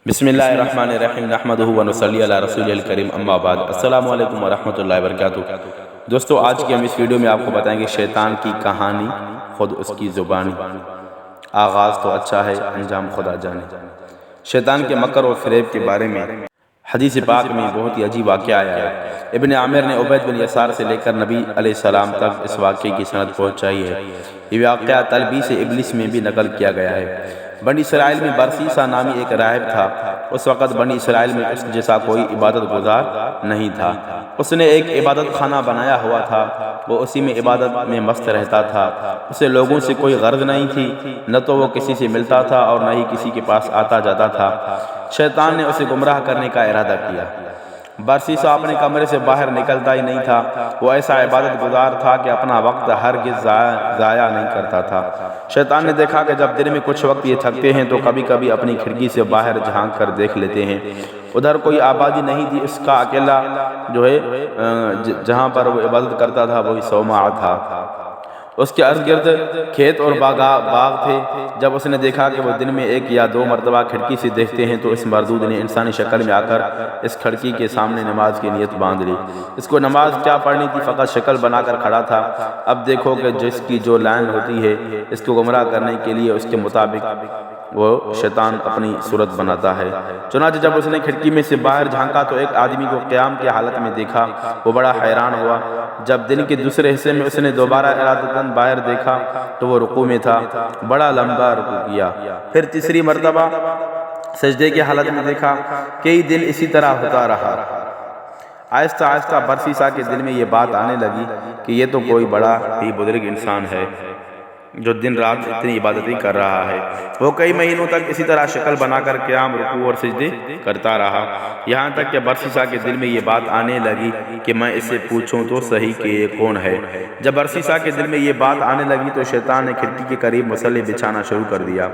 بسم اللہ الرحمن الرحیم نحمدہ و نصلی علی رسول الکریم اما بعد السلام علیکم ورحمۃ اللہ وبرکاتہ۔ دوستو، آج کی ہم اس ویڈیو میں آپ کو بتائیں گے شیطان کی کہانی خود اس کی زبانی، آغاز تو اچھا ہے انجام خدا جانے۔ شیطان کے مکر و فریب کے بارے میں حدیث پاک میں بہت ہی عجیب واقعہ آیا ہے۔ ابن عامر نے عبید بن یسار سے لے کر نبی علیہ السلام تک اس واقعے کی سند پہنچائی ہے۔ یہ واقعہ تلبیس ابلیس میں بھی نقل کیا گیا ہے۔ بنی اسرائیل میں برسیسا نامی ایک راہب تھا۔ اس وقت بنی اسرائیل میں اس جیسا کوئی عبادت گزار نہیں تھا۔ اس نے ایک عبادت خانہ بنایا ہوا تھا، وہ اسی میں عبادت میں مست رہتا تھا۔ اسے لوگوں سے کوئی غرض نہیں تھی، نہ تو وہ کسی سے ملتا تھا اور نہ ہی کسی کے پاس آتا جاتا تھا۔ شیطان نے اسے گمراہ کرنے کا ارادہ کیا۔ برسیسا اپنے کمرے سے باہر نکلتا ہی نہیں تھا۔ وہ ایسا عبادت گزار تھا کہ اپنا وقت ہرگز ضائع نہیں کرتا تھا۔ شیطان نے دیکھا کہ جب دن میں کچھ وقت یہ تھکتے ہیں تو کبھی کبھی اپنی کھڑکی سے باہر جھانک کر دیکھ لیتے ہیں۔ ادھر کوئی آبادی نہیں تھی، اس کا اکیلا جہاں پر وہ عبادت کرتا تھا وہی صومعہ تھا۔ اس کے ارد گرد کھیت اور باغ تھے۔ جب اس نے دیکھا کہ وہ دن میں ایک یا دو مرتبہ کھڑکی سے دیکھتے ہیں تو اس مردود نے انسانی شکل میں آ کر اس کھڑکی کے سامنے نماز کی نیت باندھ لی۔ اس کو نماز کیا پڑھنی تھی، فقط شکل بنا کر کھڑا تھا۔ اب دیکھو کہ جس کی جو لائن ہوتی ہے، اس کو گمراہ کرنے کے لیے اس کے مطابق وہ شیطان اپنی صورت بناتا ہے۔ چنانچہ جب اس نے کھڑکی میں سے باہر جھانکا تو ایک آدمی کو قیام کی حالت میں دیکھا۔ وہ بڑا حیران ہوا۔ جب دن کے دوسرے حصے میں اس نے دوبارہ ارادتاً باہر دیکھا تو وہ رکوع میں تھا۔ بڑا لمبا رکوع کیا۔ پھر تیسری مرتبہ سجدے کی حالت میں دیکھا۔ کئی دن اسی طرح ہوتا رہا۔ آہستہ آہستہ برسیسا کے دل میں یہ بات آنے لگی کہ یہ تو کوئی بڑا ہی بزرگ انسان ہے جو دن رات اتنی عبادتیں کر رہا ہے۔ وہ کئی مہینوں تک اسی طرح شکل بنا کر قیام، رکوع اور سجدے کرتا رہا، یہاں تک کہ برسیسا کے دل میں یہ بات آنے لگی کہ میں اس سے پوچھوں تو صحیح کہ یہ کون ہے۔ جب برسیسا کے دل میں یہ بات آنے لگی تو شیطان نے کھڑکی کے قریب مصلی بچھانا شروع کر دیا۔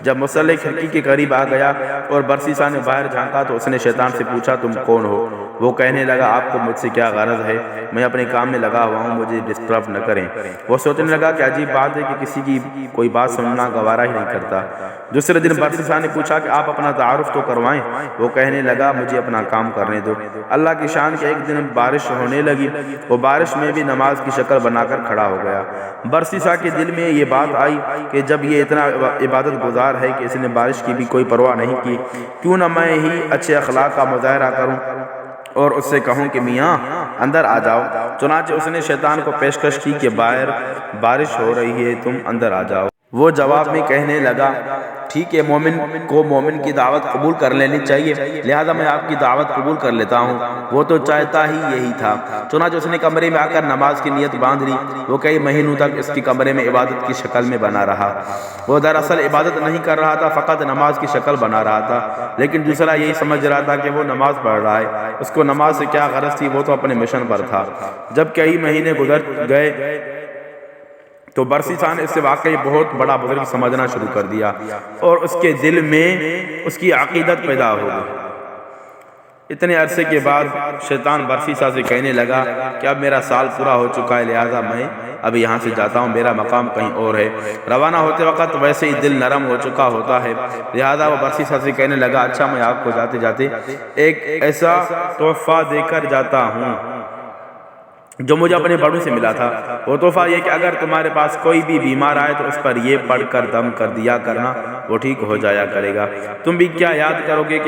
جب مصلی کھڑکی کے قریب آ گیا اور برسیسا نے باہر جھانکا تو اس نے شیطان سے پوچھا، تم کون ہو؟ وہ کہنے لگا، آپ کو مجھ سے کیا غرض ہے؟ میں اپنے کام میں لگا ہوا ہوں، مجھے ڈسٹرب نہ کریں۔ وہ سوچنے لگا کہ عجیب بات ہے کہ کسی کی کوئی بات سننا گوارا ہی نہیں کرتا۔ دوسرے دن برسیسا نے پوچھا کہ آپ اپنا تعارف تو کروائیں۔ وہ کہنے لگا، مجھے اپنا کام کرنے دو۔ اللہ کی شان کہ ایک دن بارش ہونے لگی۔ وہ بارش میں بھی نماز کی شکل بنا کر کھڑا ہو گیا۔ برسیسا کے دل میں یہ بات آئی کہ جب یہ اتنا عبادت گزار ہے کہ اس نے بارش کی بھی کوئی پرواہ نہیں کی، کیوں نہ میں ہی اچھے اخلاق کا مظاہرہ کروں اور اس سے کہوں کہ میاں اندر آ جاؤ۔ چنانچہ اس نے شیطان کو پیشکش کی کہ باہر بارش ہو رہی ہے، تم اندر آ جاؤ۔ وہ جواب میں کہنے لگا، ٹھیک ہے، مومن کو مومن کی دعوت قبول کر لینی چاہیے، لہذا میں آپ کی دعوت قبول کر لیتا ہوں۔ وہ تو چاہتا ہی یہی تھا۔ چنانچہ اس نے کمرے میں آ کر نماز کی نیت باندھ لی۔ وہ کئی مہینوں تک اس کی کمرے میں عبادت کی شکل میں بنا رہا۔ وہ دراصل عبادت نہیں کر رہا تھا، فقط نماز کی شکل بنا رہا تھا، لیکن دوسرا یہی سمجھ رہا تھا کہ وہ نماز پڑھ رہا ہے۔ اس کو نماز سے کیا غرض تھی، وہ تو اپنے مشن پر تھا۔ جب کئی مہینے گزر گئے تو برسیسا نے اس سے واقعی بہت بڑا بزرگ سمجھنا شروع کر دیا اور اس کے دل میں اس کی عقیدت پیدا ہو گئی۔ اتنے عرصے کے بعد شیطان برسیسا سے کہنے لگا کہ اب میرا سال پورا ہو چکا ہے، لہٰذا میں اب یہاں سے جاتا ہوں، میرا مقام کہیں اور ہے۔ روانہ ہوتے وقت ویسے ہی دل نرم ہو چکا ہوتا ہے، لہٰذا وہ برسیسا سے کہنے لگا، اچھا میں آپ کو جاتے جاتے ایک ایسا تحفہ دے کر جاتا ہوں جو مجھے اپنے بڑوں سے ملا تھا۔ وہ تحفہ یہ کہ اگر تمہارے پاس کوئی بھی بیمار آئے تو اس پر یہ پڑھ کر دم کر دیا کرنا، وہ ٹھیک ہو جایا کرے گا۔ تم بھی کیا یاد کرو گے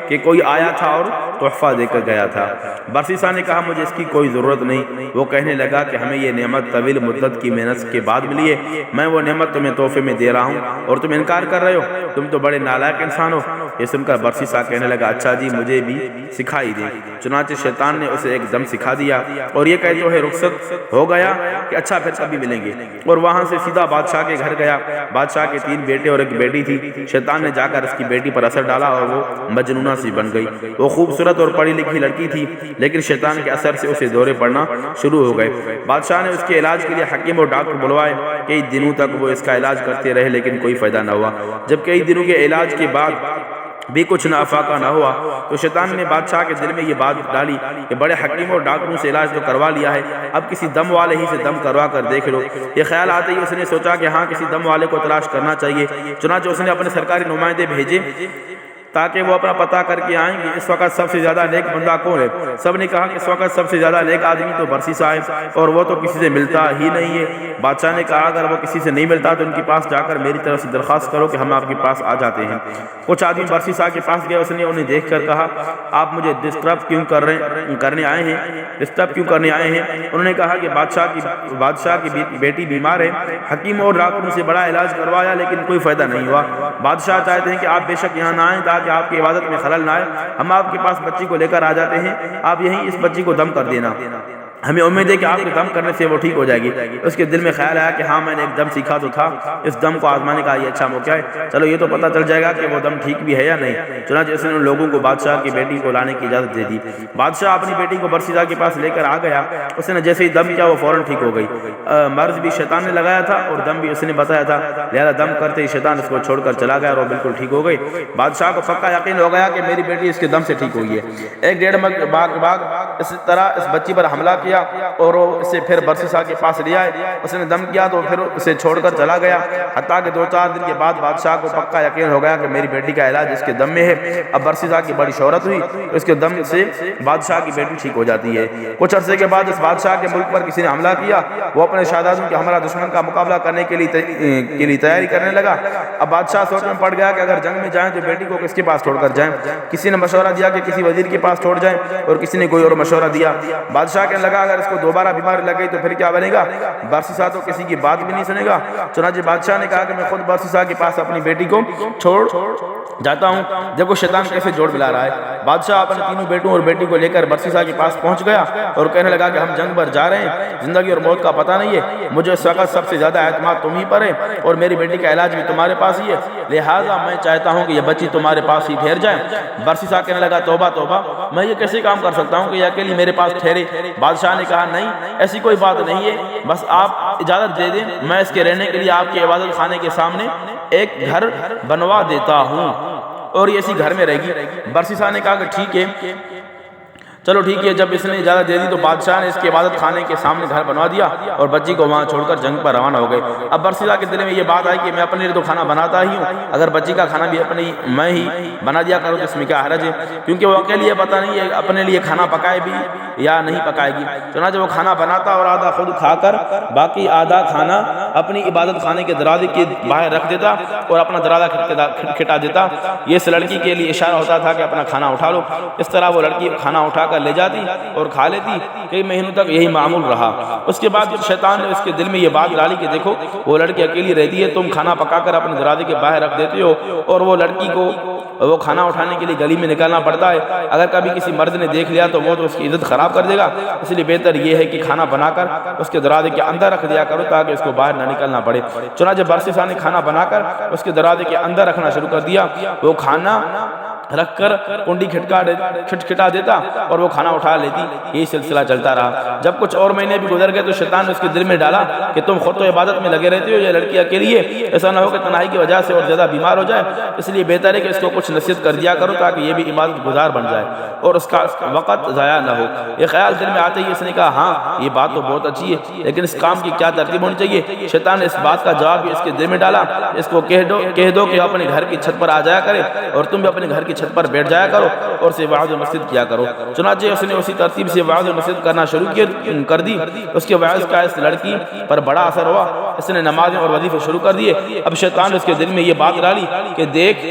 کہ کوئی آیا تھا اور تحفہ دے کر گیا تھا؟ برسیسا نے کہا، مجھے اس کی کوئی ضرورت نہیں۔ وہ کہنے لگا کہ ہمیں یہ نعمت طویل مدت کی محنت کے بعد ملی ہے، میں وہ نعمت تمہیں تحفے میں دے رہا ہوں اور تم انکار کر رہے ہو، تم تو بڑے نالائق انسان ہو۔ یہ سن کر برسیسا کہنے لگا، اچھا جی، مجھے بھی سکھائی دے۔ چنانچہ شیطان نے اسے ایک دم سکھا دیا اور یہ کہتے ہوئے رخصت ہو گیا کہ اچھا پھر کبھی ملیں گے، اور وہاں سے سیدھا بادشاہ کے گھر گیا۔ بادشاہ کے 3 بیٹے اور ایک بیٹی تھی۔ شیطان نے جا کر اس کی بیٹی پر اثر ڈالا اور وہ مجنونہ سی بن گئی۔ وہ خوبصورت اور پڑھی لکھی لڑکی تھی، لیکن شیطان کے اثر سے اسے دورے پڑنا شروع ہو گئے۔ بادشاہ نے اس کے علاج کے لیے حکیم اور ڈاکٹر بلوائے۔ کئی دنوں تک وہ اس کا علاج کرتے رہے لیکن کوئی فائدہ نہ ہوا۔ جب کئی دنوں کے علاج کے بعد بھی کچھ نافاقہ نہ ہوا۔ تو شیطان نے بادشاہ کے دل میں یہ بات ڈالی کہ بڑے حکیموں اور ڈاکٹروں سے علاج تو کروا لیا ہے، اب کسی دم والے ہی سے دم کروا کر دیکھ لو۔ یہ خیال آتے ہی اس نے سوچا کہ ہاں کسی دم والے کو تلاش کرنا چاہیے۔ چنانچہ اس نے اپنے سرکاری نمائندے بھیجے تاکہ وہ اپنا پتہ کر کے آئیں کہ اس وقت سب سے زیادہ نیک بندہ کون ہے۔ سب نے کہا کہ اس وقت سب سے زیادہ نیک آدمی تو برسیسا ہے اور وہ تو کسی سے ملتا ہی نہیں ہے۔ بادشاہ نے کہا اگر وہ کسی سے نہیں ملتا تو ان کے پاس جا کر میری طرف سے درخواست کرو کہ ہم آپ کے پاس آ جاتے ہیں۔ کچھ آدمی برسیسا کے پاس گئے، اس نے انہیں دیکھ کر کہا آپ مجھے ڈسٹرب کیوں کرنے آئے ہیں؟ انہوں نے کہا کہ بادشاہ کی بیٹی بیمار ہے، حکیموں اور ڈاکٹروں سے بڑا علاج کروایا لیکن کوئی فائدہ نہیں ہوا۔ بادشاہ چاہتے ہیں کہ آپ بے شک یہاں نہ آئیں تاکہ آپ کی عبادت میں خلل نہ آئے، ہم آپ کے پاس بچی کو لے کر آ جاتے ہیں، آپ یہیں اس بچی کو دم کر دینا، ہمیں امید ہے کہ آپ کے دم کرنے سے وہ ٹھیک ہو جائے گی۔ اس کے دل میں خیال آیا کہ ہاں میں نے ایک دم سیکھا تو تھا، اس دم کو آزمانے کا یہ اچھا موقع ہے، چلو یہ تو پتہ چل جائے گا کہ وہ دم ٹھیک بھی ہے یا نہیں۔ چنانچہ اس نے ان لوگوں کو بادشاہ کی بیٹی کو لانے کی اجازت دے دی۔ بادشاہ اپنی بیٹی کو برسیسا کے پاس لے کر آ گیا، اس نے جیسے ہی دم کیا وہ فوراً ٹھیک ہو گئی۔ مرض بھی شیطان نے لگایا تھا اور دم بھی اس نے بتایا تھا، لہذا دم کرتے ہی شیطان اس کو چھوڑ کر چلا گیا اور وہ بالکل ٹھیک ہو گئی۔ بادشاہ کو پکا یقین ہو گیا کہ میری بیٹی اس کے دم سے ٹھیک ہوئی ہے۔ ایک ڈیڑھ بعد اس طرح اس بچی پر حملہ کیا اور اسے پھر برسیسا کے پاس لے آئے، اس نے دم کیا تو پھر اسے چھوڑ کر چلا گیا، حتیٰ کہ 2-4 دن کے بعد بادشاہ کو پکا یقین ہو گیا کہ میری بیٹی کا علاج اس کے دم میں ہے۔ اب برسیسا کی بڑی شہرت ہوئی، اس کے دم سے بادشاہ کی بیٹی ٹھیک ہو جاتی ہے۔ کچھ عرصے کے بعد اس بادشاہ کے ملک پر کسی نے حملہ کیا، وہ اپنے شہزادوں کے ہمراہ دشمن کا مقابلہ کرنے کے لیے تیاری کرنے لگا۔ اب بادشاہ سوچ میں پڑ گیا کہ اگر جنگ میں جائیں تو بیٹی کو کس کے پاس چھوڑ کر جائیں۔ کسی نے مشورہ دیا کہ کسی وزیر کے پاس چھوڑ جائیں اور کسی نے کوئی اور مشورہ دیا۔ بادشاہ کہنے لگا اگر اس کو دوبارہ بیماری لگے تو پھر کیا بنے گا؟ برسیسا تو کسی کی بات بھی نہیں سنے گا۔ چنانچہ بادشاہ نے کہا کہ میں خود برسیسا کے پاس اپنی بیٹی کو چھوڑ جاتا ہوں۔ دیکھو شیطان کیسے جوڑ ملا رہا ہے۔ بادشاہ اپنے تینوں بیٹوں اور بیٹی کو لے کر برسیسا کے پاس پہنچ گیا اور کہنے لگا کہ ہم جنگ پر جا رہے ہیں، زندگی اور موت کا پتہ نہیں ہے، مجھے اس وقت سب سے زیادہ اعتماد تم ہی پر ہے اور میری بیٹی کا علاج بھی تمہارے پاس ہی ہے، لہٰذا میں چاہتا ہوں کہ یہ بچی تمہارے پاس ہی ٹھہر جائے۔ برسیسا کہنے لگا توبہ توبہ، میں یہ کیسے کام کر سکتا ہوں کہ یہ اکیلی میرے پاس ٹھہرے؟ بادشاہ نے کہا نہیں ایسی کوئی بات نہیں ہے، بس آپ اجازت دے دیں، میں اس کے رہنے کے لیے آپ کے عبادت خانے کے سامنے ایک گھر بنوا دیتا ہوں اور یہ اسی گھر میں رہے گی۔ برسیسا نے کہا کہ ٹھیک ہے، چلو ٹھیک ہے۔ جب اس نے اجازت دے دی تو بادشاہ نے اس کے عبادت خانے کے سامنے گھر بنوا دیا اور بچی کو وہاں چھوڑ کر جنگ پر روانہ ہو گئے۔ اب برسیسا کے دل میں یہ بات آئی کہ میں اپنے لیے تو کھانا بناتا ہی ہوں، اگر بچی کا کھانا بھی میں ہی بنا دیا کروں تو اس میں کیا حرج ہے، کیونکہ وہ اکیلی یہ پتہ نہیں ہے اپنے لیے کھانا پکائے بھی یا نہیں پکائے گی۔ چنانچہ وہ کھانا بناتا اور آدھا خود کھا کر باقی آدھا کھانا اپنی عبادت خانے کے دروازے کے باہر رکھ دیتا اور اپنا دروازہ کھٹکھٹا دیتا۔ یہ اس لڑکی کے لیے اشارہ ہوتا تھا کہ اپنا کھانا اٹھا لو۔ اس طرح وہ لڑکی کھانا اٹھا کر لے جاتی اور کھا لیتی۔ کئی مہینوں تک یہی معمول رہا۔ اس کے بعد شیطان نے اس کے دل میں یہ بات ڈالی کہ دیکھو وہ لڑکی اکیلی رہتی ہے، تم کھانا پکا کر اپنے دروازے کے باہر رکھ دیتے ہو اور وہ لڑکی کو وہ کھانا اٹھانے کے لیے گلی میں نکلنا پڑتا ہے، اگر کبھی کسی مرد نے دیکھ لیا تو وہ تو اس کی عزت خراب کر دے گا، اس لیے بہتر یہ ہے کہ کھانا بنا کر اس کے دروازے کے اندر رکھ دیا کرو تاکہ اس کو باہر نہ نکلنا پڑے۔ چنانچہ برسیسا نے کھانا بنا کر اس کے دروازے کے اندر رکھنا شروع کر دیا، وہ کھانا رکھ کر کنڈی کھٹکھٹا دیتا اور وہ کھانا اٹھا لیتی۔ یہی سلسلہ چلتا رہا۔ جب کچھ اور مہینے بھی گزر گئے تو شیطان نے اس کے دل میں ڈالا کہ تم خود تو عبادت میں لگے رہتے ہو، یہ لڑکی اکیلی ہے، ایسا نہ ہو کہ تنہائی کی وجہ سے اور زیادہ بیمار ہو جائے، اس لیے بہتر ہے کہ اس کو کچھ نصیحت کر دیا کرو تاکہ یہ بھی عبادت گزار بن جائے اور اس کا وقت ضائع نہ ہو۔ یہ خیال دل میں آتے ہی اس نے کہا ہاں یہ بات تو بہت اچھی ہے، لیکن اس کام کی کیا ترتیب ہونی چاہیے؟ شیطان نے اس بات کا جواب بھی اس کے دل میں ڈالا، اس کو کہہ دو کہ اپنے گھر کی چھت پر آ جایا کرے اور تم بھی اپنے گھر کی چھت پر بیٹھ جایا کرو اور اسے وعظ و نصیحت کیا کرو۔ چنانچہ اس نے اسی ترتیب سے وعظ و نصیحت کرنا شروع کر دی۔ اس کے وعظ کا اس لڑکی پر بڑا اثر ہوا، اس نے نمازیں اور وظیفے شروع کر دیے۔ اب شیطان نے اس کے دل میں یہ بات ڈالی کہ دیکھ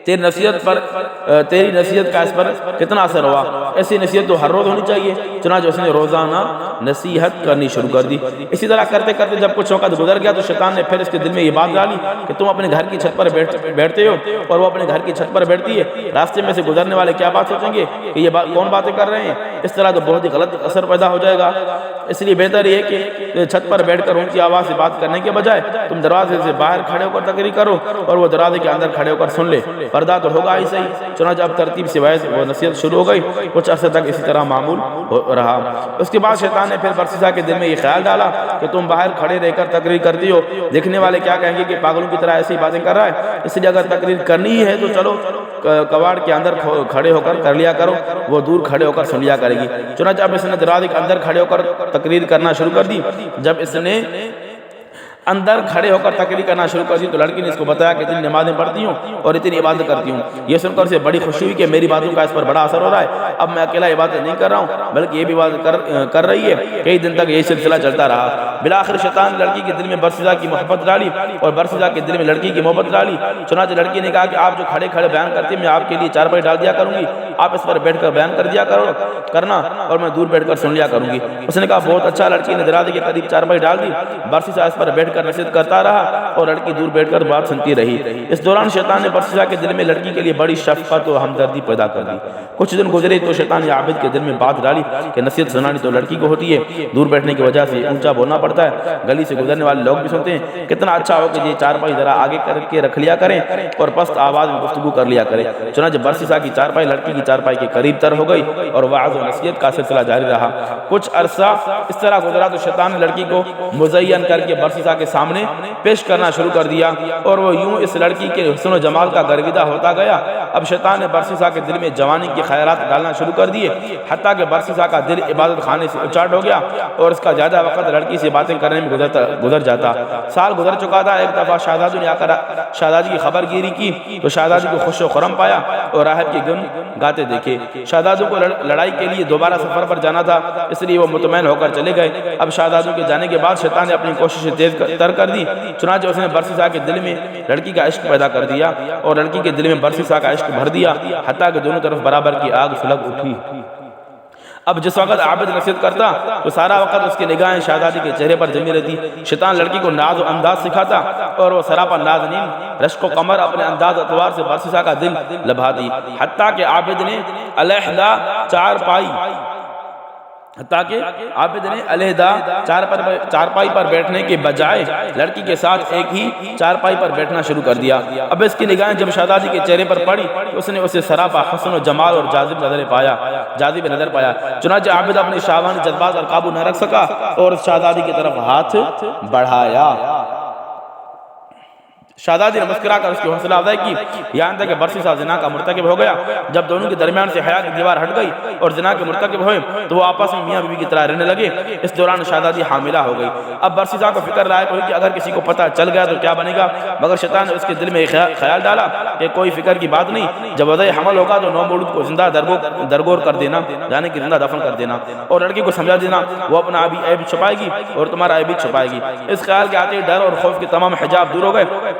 تیری نصیحت کا اس پر کتنا اثر ہوا، ایسی نصیحت تو ہر روز ہونی چاہیے۔ چنانچہ اس نے روزانہ نصیحت کرنی شروع کر دی۔ اسی طرح کرتے کرتے جب کچھ وقت گزر گیا تو شیطان نے پھر اس کے دل میں یہ بات ڈالی کہ تم اپنے گھر کی چھت پر بیٹھتے ہو اور وہ اپنے گھر کی چھت پر بیٹھتی ہے، راستے میں سے گزرنے والے کیا بات سوچیں گے کہ یہ کون باتیں کر رہے ہیں؟ اس طرح تو بہت ہی غلط اثر پیدا ہو جائے گا۔ اس لیے بہتر یہ کہ چھت پر بیٹھ کر اونچی آواز سے بات کرنے کے بجائے تم دروازے سے باہر کھڑے ہو کر تقریر کرو اور وہ دروازے کے اندر کھڑے ہو کر سن لے، پردہ تو ہوگا ہی صحیح۔ چنانچہ اب ترتیب سے وعظ و نصیحت شروع ہو گئی، کچھ عرصے تک اسی طرح معمول رہا۔ اس کے بعد شیطان نے پھر برسیسا کے دل میں یہ خیال ڈالا کہ تم باہر کھڑے رہ کر تقریر کرتی ہو، دیکھنے والے کیا کہیں گے کہ پاگلوں کی طرح ایسی باتیں کر رہا ہے، اس لیے اگر تقریر کرنی ہی ہے تو چلو کواڑ کے اندر کھڑے ہو کر لیا کرو، وہ دور کھڑے ہو کر سن لیا کرے گی۔ چنانچہ اب اس نے دروازے کے اندر کھڑے ہو کر تقریر کرنا شروع کر دی۔ جب اس نے اندر کھڑے ہو کر تقریر کرنا شروع کر دی تو لڑکی نے اس کو بتایا کہ اتنی نمازیں پڑھتی ہوں اور اتنی عبادت کرتی ہوں۔ یہ سن کر اسے بڑی خوشی ہوئی کہ میری باتوں کا اس پر بڑا اثر ہو رہا ہے، اب میں اکیلا عبادت نہیں کر رہا ہوں بلکہ یہ بھی عبادت کر رہی ہے۔ کئی دن تک یہ سلسلہ چلتا رہا۔ بالآخر شیطان نے لڑکی کے دل میں برسیدہ کی محبت ڈالی اور برسیدہ کے دل میں لڑکی کی محبت ڈالی۔ چنانچہ لڑکی نے کہا کہ آپ جو کھڑے کھڑے بیان کرتے ہیں میں آپ کے لیے چارپائی ڈال دیا کروں گی، آپ اس پر بیٹھ کر بیان کر دیا کرنا اور میں دور بیٹھ کر سن لیا کروں گی۔ اس نے کہا بہت اچھا۔ لڑکی نے دروازے کے قریب چارپائی ڈال دی، برسیدہ اس پر بیٹھ کر نصیحت کرتا رہا اور لڑکی دور بیٹھ کر بات سنتی رہی۔ اس دوران شیطان نے برسیدہ کے دل میں لڑکی کے لیے بڑی شفقت و ہمدردی پیدا کر دی۔ کچھ دن گزرے تو شیطان نے عابد کے دل میں بات ڈالی کہ نصیحت سنانی تو لڑکی کو ہوتی ہے، دور بیٹھنے کی وجہ سے اونچا بولنا پڑتا ہے، گلی سے گزرنے والے لوگ بھی سنتے ہیں، کتنا اچھا ہو کہ یہ چارپائی ذرا آگے کر کے رکھ لیا کریں اور پست آواز میں گفتگو کر لیا کریں۔ چنانچہ برسیدہ کی چارپائی لڑکی کی چارپائی کے قریب تر ہو گئی اور وعظ و نصیحت کا سلسلہ جاری رہا۔ کچھ عرصہ اس طرح گزرا تو شیطان نے لڑکی کو مزین کر کے برسیدہ کے سامنے پیش کرنا شروع کر دیا اور وہ یوں اس لڑکی کے حسن و جمال کا گرویدہ ہوتا گیا۔ اب شیطان نے برسیدہ کے دل میں جوانی کے خیالات ڈالنا شروع کر دیے، حتیٰ کہ برسیدہ کا دل عبادت خانے سے اچاٹ ہو گیا اور اس کا زیادہ وقت لڑکی سے باتیں کرنے میں گزر جاتا۔ سال گزر چکا تھا۔ ایک دفعہ شہزادی نے آ کر شہزادی کی خبر گیری کی تو شہزادی کو خوش و خرم پایا اور راہب کے گن گاتے دیکھے۔ شہزادی کو لڑائی کے لیے دوبارہ سفر پر جانا تھا، اس لیے وہ مطمئن ہو کر چلے گئے۔ اب شہزادی کے جانے کے بعد شیطان نے اپنی کوششیں تیز تر کر دی۔ چنانچہ اس نے برسیدہ کے دل میں لڑکی کا عشق پیدا کر دیا اور لڑکی کے دل میں برسیدہ کا عشق بھر دیا، حتیٰ کہ دونوں طرف برابر کی آگ سلگ اٹھی۔ اب جس وقت عابد نصیحت کرتا تو سارا وقت اس کی نگاہیں شہزادی کے چہرے پر جمی رہتی۔ شیطان لڑکی کو ناز و انداز سکھاتا اور وہ سراپا نازنین رشک و قمر اپنے انداز اطوار سے برسیدہ کا دل لبھا دی، حتیٰ کہ عابد نے علیحدہ چارپائی پر بیٹھنے کے بجائے لڑکی کے ساتھ ایک ہی چارپائی پر بیٹھنا شروع کر دیا۔ اب اس کی نگاہیں جب شہزادی کے چہرے پر پڑی اس نے اسے سراپا حسن و جمال اور جاذب نظر پایا۔ چنانچہ عابد اپنی شہوانی جذبات پر قابو نہ رکھ سکا اور اس شہزادی کی طرف ہاتھ بڑھایا۔ شہزادی نے مسکرا کر اس کی حوصلہ افزائی کی، یہاں تک کہ برسیدہ زنا کا مرتکب ہو گیا۔ جب دونوں کے درمیان سے حیا کی دیوار ہٹ گئی اور زنا کے مرتکب ہوئے تو وہ آپس میں میاں بیوی کی طرح رہنے لگے۔ اس دوران شہزادی حاملہ ہو گئی۔ اب برسیدہ کو فکر لاحق ہوئی کہ اگر کسی کو پتہ چل گیا تو کیا بنے گا، مگر شیطان نے اس کے دل میں خیال ڈالا کہ کوئی فکر کی بات نہیں، جب وضع حمل ہوگا تو نومولود کو زندہ درگور کر دینا، یعنی کہ زندہ دفن کر دینا اور لڑکی کو سمجھا دینا، وہ اپنا عیب چھپائے گی اور تمہارا عیب چھپائے گی۔ اس خیال کے آتے ڈر اور خوف کے تمام حجاب دور ہو گئے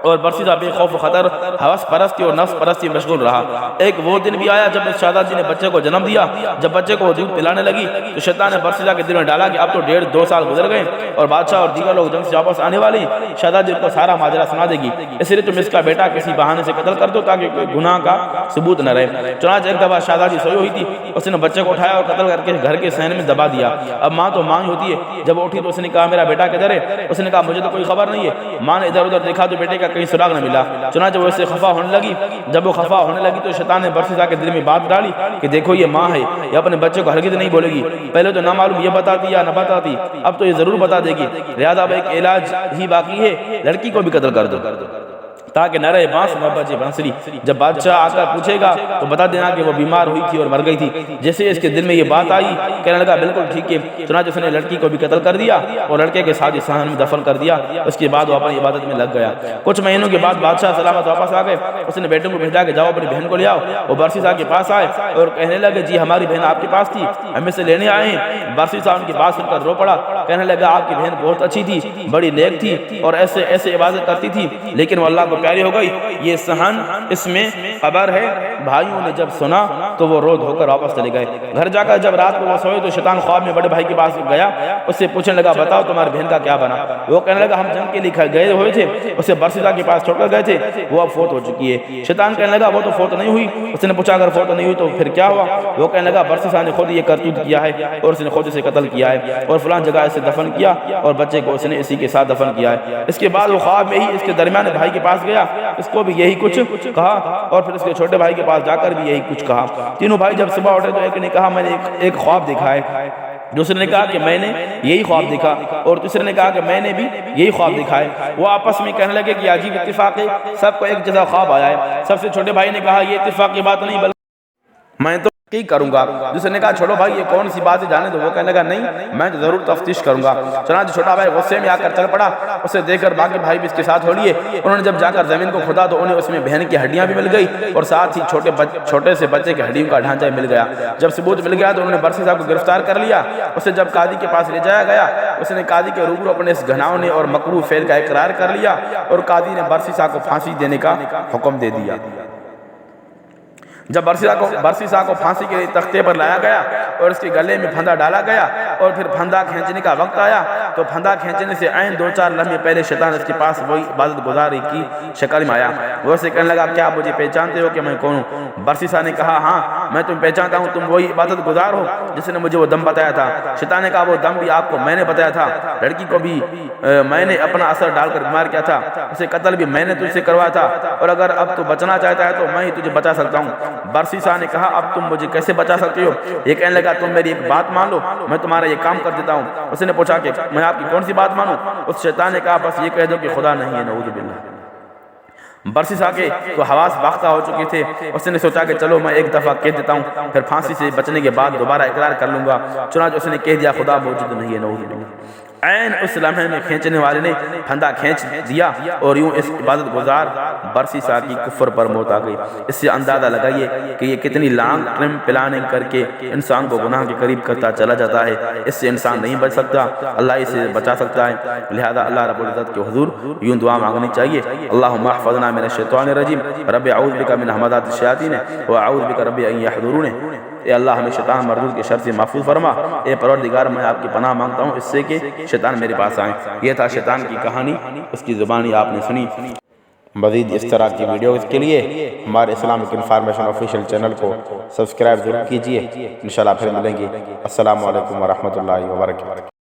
اور برسیدہ بے خوف و خطر ہوس پرستی اور نفس پرستی میں مشغول رہا۔ ایک وہ دن بھی آیا جب شہزادی نے بچے کو جنم دیا۔ جب بچے کو دودھ پلانے لگی تو شیطان نے برسیدہ کے دل میں ڈالا کہ اب تو 1.5-2 سال گزر گئے اور بادشاہ اور دیگر لوگ جنگ سے واپس آنے والے ہیں، شہزادی کو سارا ماجرا سنا دے گی، اس لیے تم اس کا بیٹا کسی بہانے سے قتل کر دو تاکہ کوئی گناہ کا ثبوت نہ رہے۔ چنانچہ ایک دفعہ شہزادی سوئی ہوئی تھی، اس نے بچے کو اٹھایا اور قتل کر کے گھر کے صحن میں دبا دیا۔ اب ماں تو ماں ہی ہوتی ہے، جب وہ اٹھی تو اس نے کہا میرا بیٹا کدھر ہے؟ اس نے کہا مجھے تو کوئی خبر نہیں ہے۔ ماں نے ادھر ادھر دیکھا تو بیٹے کا کہیں سراغ نہ ملا۔ چنانچہ وہ اس سے خفا ہونے لگی۔ جب وہ خفا ہونے لگی تو شیطان نے برسیدہ کے دل میں بات ڈالی کہ دیکھو یہ ماں ہے، یہ اپنے بچے کو ہرگز نہیں بولے گی، پہلے تو نہ معلوم یہ بتاتی یا نہ بتاتی، اب تو یہ ضرور بتا دے گی، لہذا اب ایک علاج ہی باقی ہے، لڑکی کو بھی قتل کر دو تاکہ نہ رہے بانس نہ بجے بانسری۔ جب بادشاہ آ کر پوچھے گا تو بتا دینا کہ وہ بیمار ہوئی تھی اور مر گئی تھی۔ جیسے اس کے دل میں یہ بات آئی کہنے لگا بالکل ٹھیک ہے۔ چنانچہ اس نے لڑکی کو بھی قتل کر دیا اور لڑکے کے ساتھ صحن میں دفن کر دیا۔ اس کے بعد وہ اپنی عبادت میں لگ گیا۔ کچھ مہینوں کے بعد بادشاہ سلامت واپس آ گئے۔ اس نے بیٹوں کو بھیجا کہ جاؤ اپنی بہن کو لے آؤ۔ وہ برسیدہ کے پاس آئے اور کہنے لگے جی ہماری بہن آپ کے پاس تھی، ہم اسے لینے آئے ہیں۔ برسیدہ ان کی بات سن کر رو پڑا، کہنے لگا آپ کی بہن بہت اچھی تھی، بڑی نیک تھی اور ایسے عبادت کرتی تھی، لیکن وہ اللہ کو پیاری ہو گئی۔ یہ صحن اس میں خبر ہے۔ بھائیوں نے جب سنا تو وہ رو دھو کر واپس چلے گئے۔ گھر جا کر جب رات کو وہ سوئے تو شیطان خواب میں بڑے بھائی کے پاس گیا، اس سے پوچھنے لگا بتاؤ تمہاری بہن کا کیا بنا؟ وہ کہنے لگا ہم جنگ کے لیے گئے ہوئے تھے، اسے برسیدہ کے پاس چھوڑ کر گئے تھے، وہ اب فوت ہو چکی ہے۔ شیطان کہنے لگا وہ تو فوت نہیں ہوئی۔ اس نے پوچھا اگر فوت نہیں ہوئی تو پھر کیا ہوا؟ وہ کہنے لگا برسیدہ نے خود یہ کرتوت کیا ہے اور اس نے خود اسے قتل کیا ہے اور فلاں جگہ اسے دفن کیا اور بچے کو اس نے اسی کے ساتھ دفن کیا ہے۔ اس کے بعد وہ خواب میں ہی اس کے درمیان بھائی کے پاس گیا، اس کو بھی یہی کچھ کہا اور پھر اس کے چھوٹے بھائی کے پاس جا کر بھی یہی کچھ کہا۔ تینوں بھائی جب صبح اٹھے تو ایک نے کہا میں نے ایک خواب دیکھا ہے دوسرے نے کہا کہ میں نے یہی خواب دیکھا، اور تیسرے نے کہا کہ میں نے بھی یہی خواب دیکھا ہے۔ وہ آپس میں کہنے لگے کہ عجیب اتفاق ہے، سب کو ایک جیسا خواب آیا ہے۔ سب سے چھوٹے بھائی نے کہا یہ اتفاق کی بات نہیں بلکہ میں تو کی کروں گا۔ دوسرے نے کہا چھوٹو بھائی یہ کون سی بات ہے جانے دو۔ وہ کہنے لگا نہیں، میں تو ضرور تفتیش کروں گا۔ چنانچہ چھوٹا بھائی غصے میں آ کر چل پڑا، اسے دیکھ کر باقی بھائی بھی اس کے ساتھ ہو لیے۔ انہوں نے جب جا کر زمین کو کھودا تو انہیں اس میں بہن کی ہڈیاں بھی مل گئی، اور ساتھ ہی چھوٹے سے بچے کی ہڈیوں کا ڈھانچہ مل گیا۔ جب ثبوت مل گیا تو انہوں نے برسی صاحب کو گرفتار کر لیا۔ اسے جب قاضی کے پاس لے جایا گیا، اس نے قاضی کے روبرو اپنے اس گھناؤنے اور مکروہ فعل کا اقرار کر لیا، اور قاضی نے برسی صاحب کو پھانسی دینے کا حکم دے دیا۔ جب برسی صاحب کو پھانسی کے تختے پر لایا گیا اور اس کے گلے میں پھندا ڈالا گیا اور پھر پھندا کھینچنے کا وقت آیا تو پھندا کھینچنے سے عین 2-4 لمحے پہلے شیطان اس کے پاس وہی عبادت گزاری کی شکل میں آیا۔ وہ اسے کہنے لگا کیا مجھے پہچانتے ہو کہ میں کون ہوں؟ برسی صاحب نے کہا ہاں میں تمہیں پہچانتا ہوں، تم وہی عبادت گزار ہو جس نے مجھے وہ دم بتایا تھا۔ شیطان نے کہا وہ دم بھی آپ کو میں نے بتایا تھا، لڑکی کو بھی میں نے اپنا اثر ڈال کر بیمار کیا تھا، اسے قتل بھی میں نے تجھ سے کروایا تھا، اور اگر اب تو بچنا چاہتا ہے تو میں ہی تجھے بچا سکتا ہوں۔ برسی صاحب نے کہا اب تم مجھے کیسے بچا سکتے ہو؟ یہ کہنے لگا تم میری ایک بات مان لو، میں تمہارا یہ کام کر دیتا ہوں۔ اس نے پوچھا کہ میں آپ کی کون سی بات مانوں؟ اس شیطان نے کہا بس یہ کہہ دو کہ خدا نہیں ہے، نعوذ باللہ۔ برسی صاحب کے تو حواس باختہ ہو چکے تھے، اس نے سوچا کہ چلو میں ایک دفعہ کہہ دیتا ہوں، پھر پھانسی سے بچنے کے بعد دوبارہ اقرار کر لوں گا۔ چنانچہ اس نے کہہ دیا خدا موجود نہیں ہے، نعوذ باللہ۔ عین اس لمحے میں کھینچنے والے نے پھندا کھینچ دیا اور یوں اس عبادت گزار برسی صاحب کی کفر پر موت آ گئی۔ اس سے اندازہ لگائیے کہ یہ کتنی لانگ پلاننگ کر کے انسان کو گناہ کے قریب کرتا چلا جاتا ہے۔ اس سے انسان نہیں بچ سکتا، اللہ اسے بچا سکتا ہے۔ لہذا اللہ رب العزت کے حضور یوں دعا مانگنی چاہیے، اللہم احفظنا من الشیطان الرجیم، رب اعوذ بک من حمزات الشیاطین واعوذ بک رب ان یحضرون۔ اے اللہ ہمیں شیطان مردود کے شر سے محفوظ فرما۔ اے پروردگار میں آپ کی پناہ مانگتا ہوں اس سے کہ شیطان میرے پاس آئیں۔ یہ تھا شیطان کی کہانی، اس کی زبانی آپ نے سنی۔ مزید اس طرح کی ویڈیوز کے لیے ہمارے اسلامک انفارمیشن آفیشیل چینل کو سبسکرائب ضرور کیجیے۔ انشاءاللہ پھر ملیں گے۔ السلام علیکم ورحمۃ اللہ وبرکاتہ۔